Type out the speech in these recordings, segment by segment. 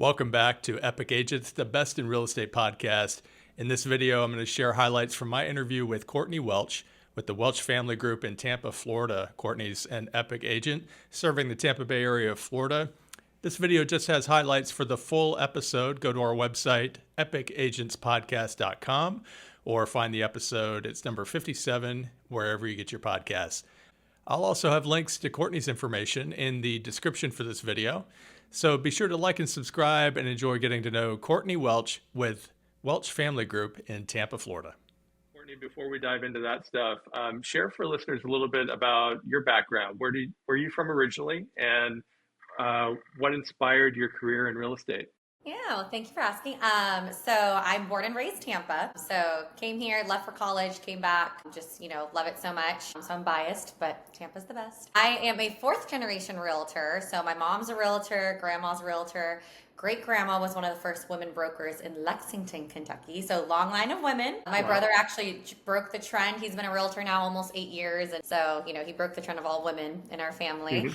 Welcome back to Epic Agents, the best in real estate podcast. In this video, I'm going to share highlights from my interview with Courtney Welch with the Welch Family Group in Tampa, Florida. Courtney's an Epic agent serving the Tampa Bay area of Florida. This video just has highlights for the full episode. Go to our website, epicagentspodcast.com, or find the episode. It's number 57, wherever you get your podcasts. I'll also have links to Courtney's information in the description for this video. So be sure to like and subscribe and enjoy getting to know Courtney Welch with Welch Family Group in Tampa, Florida. Courtney, before we dive into that stuff, share for listeners a little bit about your background. Where are you from originally, and what inspired your career in real estate? Yeah, well, thank you for asking. So I'm born and raised Tampa. So came here, left for college, came back, just, love it so much. So I'm biased, but Tampa's the best. I am a fourth generation realtor. So my mom's a realtor, grandma's a realtor. Great grandma was one of the first women brokers in Lexington, Kentucky. So long line of women. My brother actually broke the trend. He's been a realtor now almost 8 years. And so, he broke the trend of all women in our family.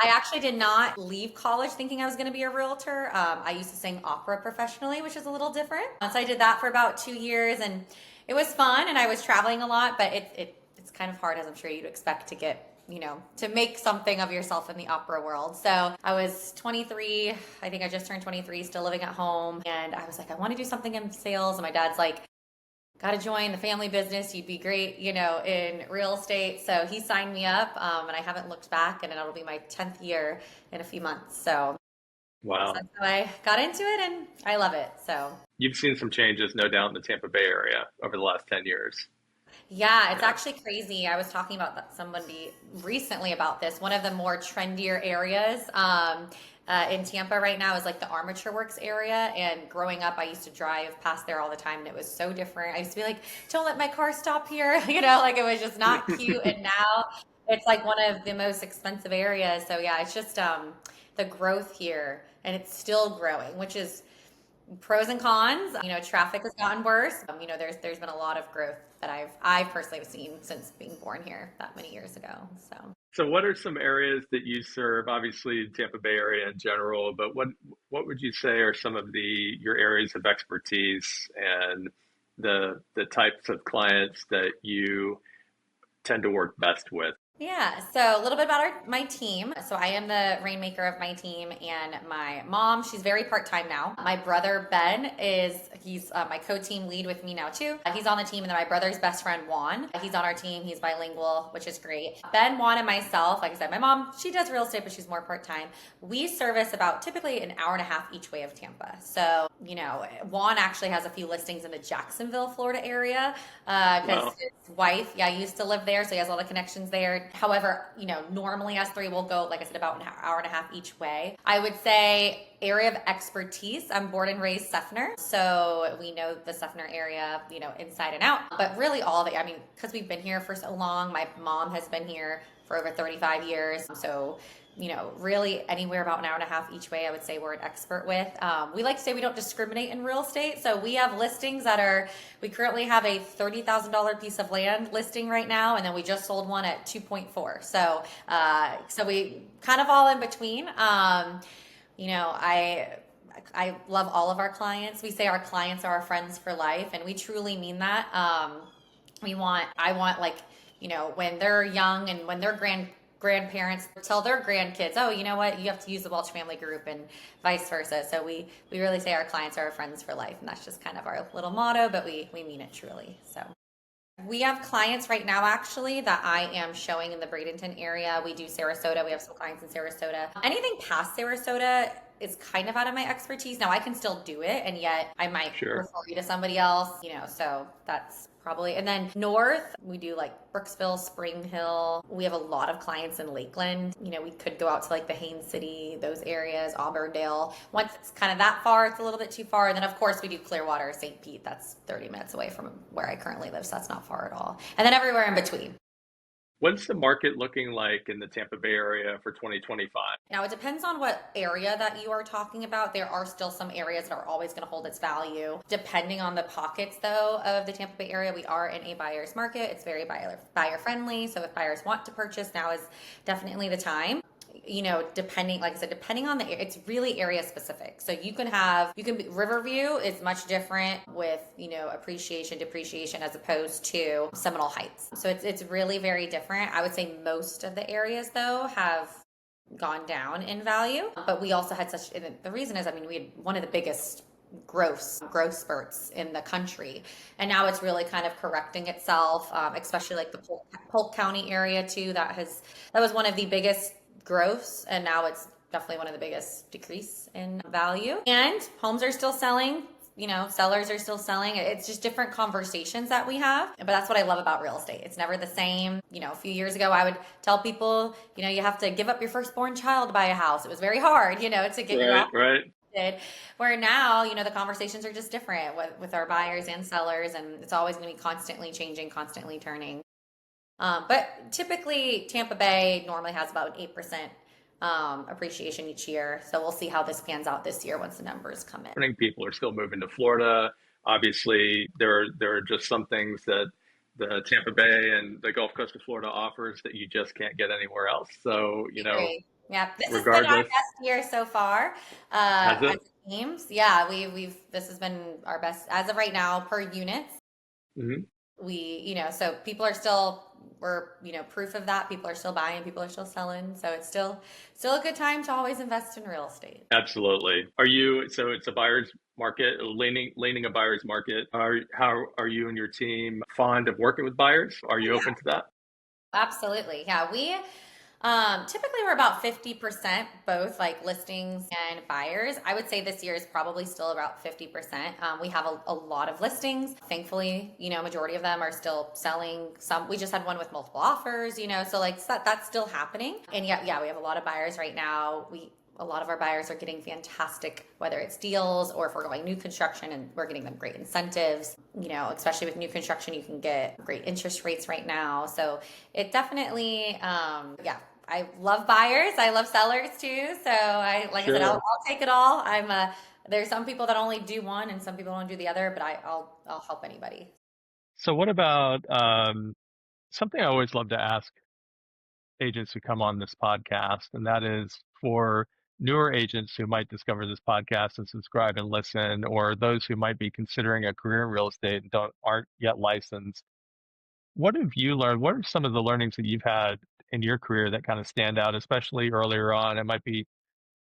I actually did not leave college thinking I was going to be a realtor. I used to sing opera professionally, which is a little different. So I did that for about 2 years, and it was fun, and I was traveling a lot, but it's kind of hard, as I'm sure you'd expect, to get, to make something of yourself in the opera world. So I was 23. I think I just turned 23, still living at home. And I was like, I want to do something in sales. And my dad's like, got to join the family business. You'd be great, in real estate. So he signed me up, and I haven't looked back, and it'll be my 10th year in a few months. So wow, that's how I got into it, and I love it. So you've seen some changes, no doubt, in the Tampa Bay area over the last 10 years. Yeah, it's actually crazy. I was talking about somebody recently about this. One of the more trendier areas in Tampa right now is like the Armature Works area. And growing up, I used to drive past there all the time, and it was so different. I used to be like, don't let my car stop here. Like it was just not cute. And now it's like one of the most expensive areas. So yeah, it's just the growth here, and it's still growing, which is pros and cons. Traffic has gotten worse. There's been a lot of growth that I've personally seen since being born here that many years ago. So what are some areas that you serve? Obviously, Tampa Bay area in general, but what would you say are some of your areas of expertise and the types of clients that you tend to work best with? Yeah, so a little bit about my team. So I am the rainmaker of my team, and my mom, she's very part-time now. My brother, Ben, he's my co-team lead with me now too. He's on the team, and then my brother's best friend, Juan. He's on our team. He's bilingual, which is great. Ben, Juan, and myself, like I said, my mom, she does real estate, but she's more part-time. We service about typically an hour and a half each way of Tampa. So, Juan actually has a few listings in the Jacksonville, Florida area because his wife, used to live there, so he has a lot of connections there. However, normally us three will go, like I said, about an hour and a half each way. I would say area of expertise, I'm born and raised Seffner, so we know the Seffner area, inside and out. But really all of it, because we've been here for so long, my mom has been here for over 35 years. So really anywhere about an hour and a half each way, I would say we're an expert with. We like to say we don't discriminate in real estate. So we have listings we currently have a $30,000 piece of land listing right now. And then we just sold one at 2.4. So we kind of all in between. I love all of our clients. We say our clients are our friends for life, and we truly mean that. I want when they're young and when they're grandparents tell their grandkids, oh, you know what, you have to use the Welch Family Group, and vice versa. So we really say our clients are our friends for life, and that's just kind of our little motto, but we mean it truly. So we have clients right now actually that I am showing in the Bradenton area. We do Sarasota. We have some clients in Sarasota. Anything past Sarasota is kind of out of my expertise. Now I can still do it, and yet I might refer you to somebody else, so that's probably. And then north, we do like Brooksville, Spring Hill. We have a lot of clients in Lakeland. We could go out to like the Haines City, those areas, Auburndale. Once it's kind of that far, it's a little bit too far. And then of course we do Clearwater, St. Pete. That's 30 minutes away from where I currently live, so that's not far at all. And then everywhere in between. What's the market looking like in the Tampa Bay area for 2025? Now, it depends on what area that you are talking about. There are still some areas that are always going to hold its value. Depending on the pockets, though, of the Tampa Bay area, we are in a buyer's market. It's very buyer friendly. So if buyers want to purchase, now is definitely the time. depending, like I said, depending on it's really area specific. So Riverview is much different with, appreciation, depreciation as opposed to Seminole Heights. So it's really very different. I would say most of the areas though have gone down in value, but we also had the reason is, we had one of the biggest growth spurts in the country, and now it's really kind of correcting itself, especially like the Polk County area too. That was one of the biggest growths, and now it's definitely one of the biggest decrease in value. And homes are still selling, sellers are still selling. It's just different conversations that we have. But that's what I love about real estate. It's never the same. A few years ago, I would tell people, you have to give up your firstborn child to buy a house. It was very hard, to get you out. Right. Where now, the conversations are just different with our buyers and sellers, and it's always going to be constantly changing, constantly turning. But typically, Tampa Bay normally has about 8% appreciation each year. So we'll see how this pans out this year once the numbers come in. People are still moving to Florida. Obviously, there are just some things that the Tampa Bay and the Gulf Coast of Florida offers that you just can't get anywhere else. So, yeah, this has regardless, been our best year so far. Has it? As teams, yeah, this has been our best as of right now per units. Mm-hmm. So people are still, we're, proof of that. People are still buying, people are still selling. So it's still a good time to always invest in real estate. Absolutely. So it's a buyer's market, leaning a buyer's market. How are you and your team fond of working with buyers? Are you open to that? Absolutely. Yeah. Typically we're about 50% both like listings and buyers. I would say this year is probably still about 50%. We have a lot of listings. Thankfully, majority of them are still selling. We just had one with multiple offers, so like that's still happening. And yeah, we have a lot of buyers right now. A lot of our buyers are getting fantastic, whether it's deals or if we're going new construction, and we're getting them great incentives. Especially with new construction, you can get great interest rates right now. So it definitely, I love buyers. I love sellers too. So I said, I'll take it all. There's some people that only do one and some people don't do the other, but I'll help anybody. So what about something I always love to ask agents who come on this podcast, and that is for newer agents who might discover this podcast and subscribe and listen, or those who might be considering a career in real estate and aren't yet licensed. What have you learned? What are some of the learnings that you've had in your career that kind of stand out, especially earlier on? It might be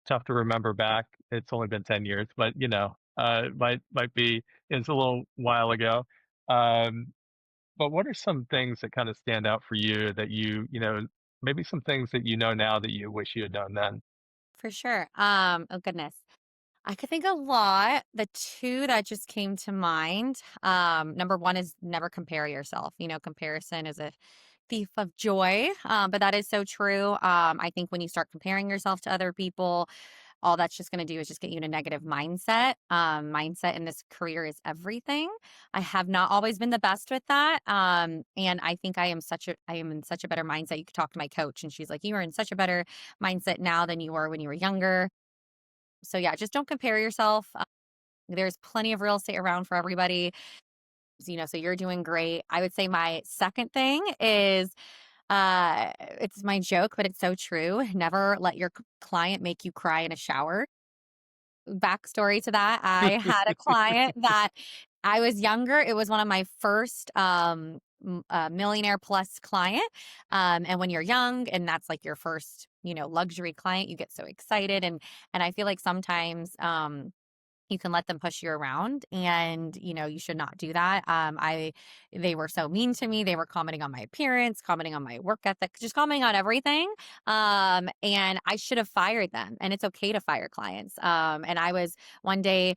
tough to remember back. It's only been 10 years, but it's a little while ago. But what are some things that kind of stand out for you that maybe some things that now that you wish you had known then? For sure. Oh goodness. I could think a lot. The two that just came to mind, number one is never compare yourself. Comparison is a thief of joy, but that is so true. I think when you start comparing yourself to other people, all that's just going to do is just get you in a negative mindset. Mindset in this career is everything. I have not always been the best with that. And I think I am in such a better mindset. You could talk to my coach and she's like, you are in such a better mindset now than you were when you were younger. So yeah, just don't compare yourself. There's plenty of real estate around for everybody. So you're doing great. I would say my second thing is, it's my joke, but it's so true. Never let your client make you cry in a shower. Backstory to that. I had a client that I was younger. It was one of my first, millionaire plus client. And when you're young and that's like your first, luxury client, you get so excited. And I feel like sometimes, you can let them push you around and, you should not do that. They were so mean to me. They were commenting on my appearance, commenting on my work ethic, just commenting on everything. And I should have fired them, and it's okay to fire clients. And I was one day,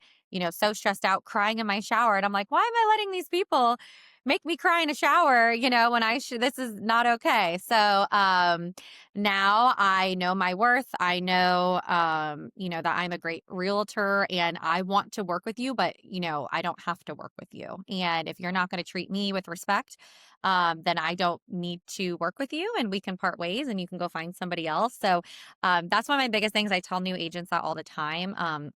so stressed out crying in my shower, and I'm like, why am I letting these people make me cry in a shower, when this is not okay. So, now I know my worth. I know, that I'm a great realtor and I want to work with you, but I don't have to work with you. And if you're not going to treat me with respect, then I don't need to work with you and we can part ways and you can go find somebody else. So that's one of my biggest things. I tell new agents that all the time,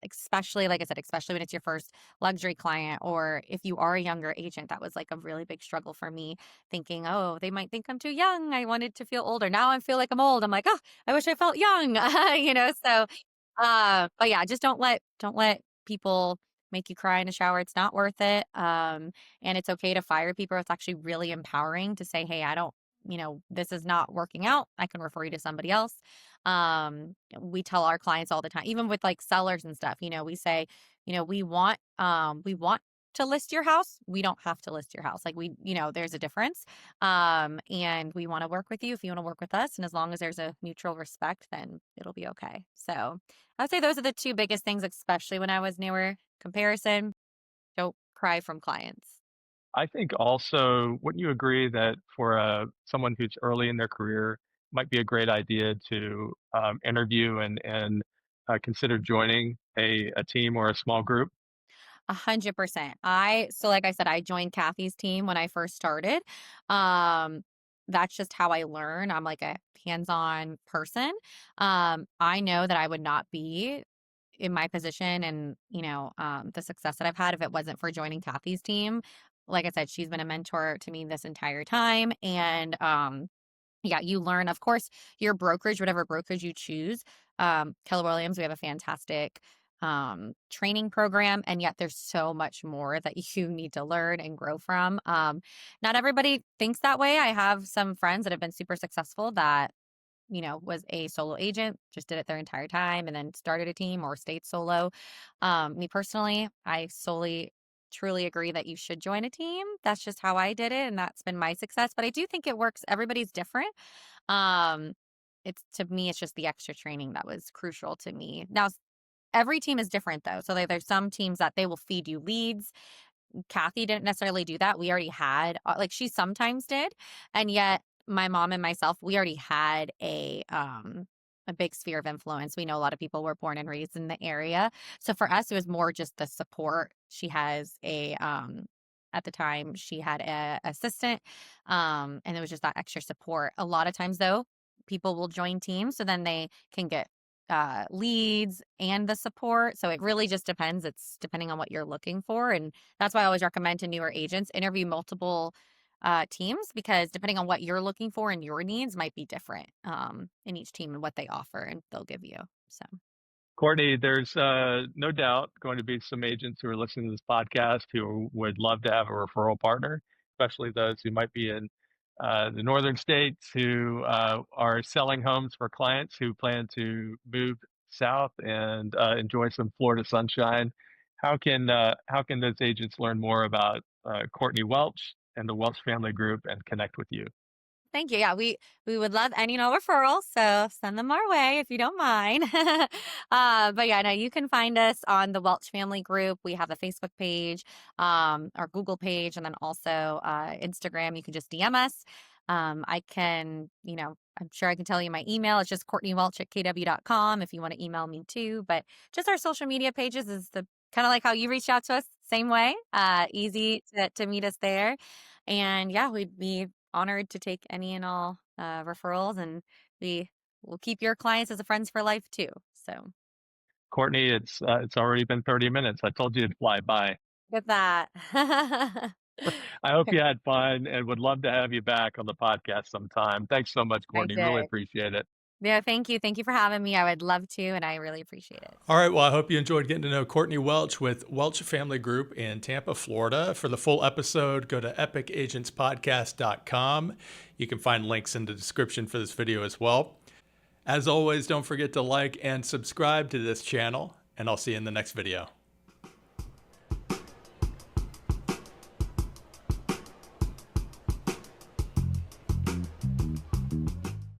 especially, like I said, especially when it's your first luxury client, or if you are a younger agent. That was like a really big struggle for me, thinking, oh, they might think I'm too young. I wanted to feel older. Now I feel like I'm old. I'm like, oh, I wish I felt young, so but yeah, just don't let people make you cry in the shower. It's not worth it. And it's okay to fire people. It's actually really empowering to say, hey, I don't, this is not working out. I can refer you to somebody else. We tell our clients all the time, even with like sellers and stuff, we say, we want to list your house. We don't have to list your house. Like there's a difference. And we want to work with you if you want to work with us. And as long as there's a mutual respect, then it'll be okay. So I would say those are the two biggest things, especially when I was newer. Comparison, don't cry from clients. I think also, wouldn't you agree that for someone who's early in their career, might be a great idea to interview and consider joining a team or a small group? 100%. So like I said, I joined Kathy's team when I first started. Um, that's just how I learn. I'm like a hands-on person. I know that I would not be in my position and, the success that I've had if it wasn't for joining Kathy's team. Like I said, she's been a mentor to me this entire time. And yeah, you learn, of course, your brokerage, whatever brokerage you choose. Keller Williams, we have a fantastic training program, and yet there's so much more that you need to learn and grow from. Not everybody thinks that way. I have some friends that have been super successful that was a solo agent, just did it their entire time and then started a team or stayed solo. Me personally, I solely truly agree that you should join a team. That's just how I did it and that's been my success. But I do think it works. Everybody's different. Um, it's to me, it's just the extra training that was crucial to me. Now, every team is different though. So there's some teams that they will feed you leads. Kathy didn't necessarily do that. We already had, like she sometimes did. And yet my mom and myself, we already had a big sphere of influence. We know a lot of people were born and raised in the area. So for us, it was more just the support. She has at the time she had a assistant, and it was just that extra support. A lot of times though, people will join teams so then they can get leads and the support. So it really just depends. It's depending on what you're looking for. And that's why I always recommend to newer agents interview multiple teams, because depending on what you're looking for and your needs might be different in each team and what they offer and they'll give you. So Courtney, there's no doubt going to be some agents who are listening to this podcast who would love to have a referral partner, especially those who might be in the northern states who are selling homes for clients who plan to move south and enjoy some Florida sunshine. How can those agents learn more about Courtney Welch and the Welch Family Group and connect with you? thank you. Yeah, we would love any referrals, so send them our way if you don't mind. But yeah, no, you can find us on the Welch Family Group. We have a Facebook page, our Google page, and then also Instagram. You can just DM us. I can, I'm sure I can tell you my email. It's just CourtneyWelch@kw.com if you want to email me too. But just our social media pages is the kind of like how you reached out to us, same way. Easy to meet us there. And yeah, we'd be honored to take any and all referrals, and we will keep your clients as a friends for life too. So Courtney, it's already been 30 minutes. I told you it'd fly by. with that, I hope you had fun and would love to have you back on the podcast sometime. Thanks so much, I Courtney. Really did. appreciate it. Yeah, thank you. Thank you for having me. I would love to, and I really appreciate it. All right. Well, I hope you enjoyed getting to know Courtney Welch with Welch Family Group in Tampa, Florida. For the full episode, go to epicagentspodcast.com. You can find links in the description for this video as well. As always, don't forget to like and subscribe to this channel, and I'll see you in the next video.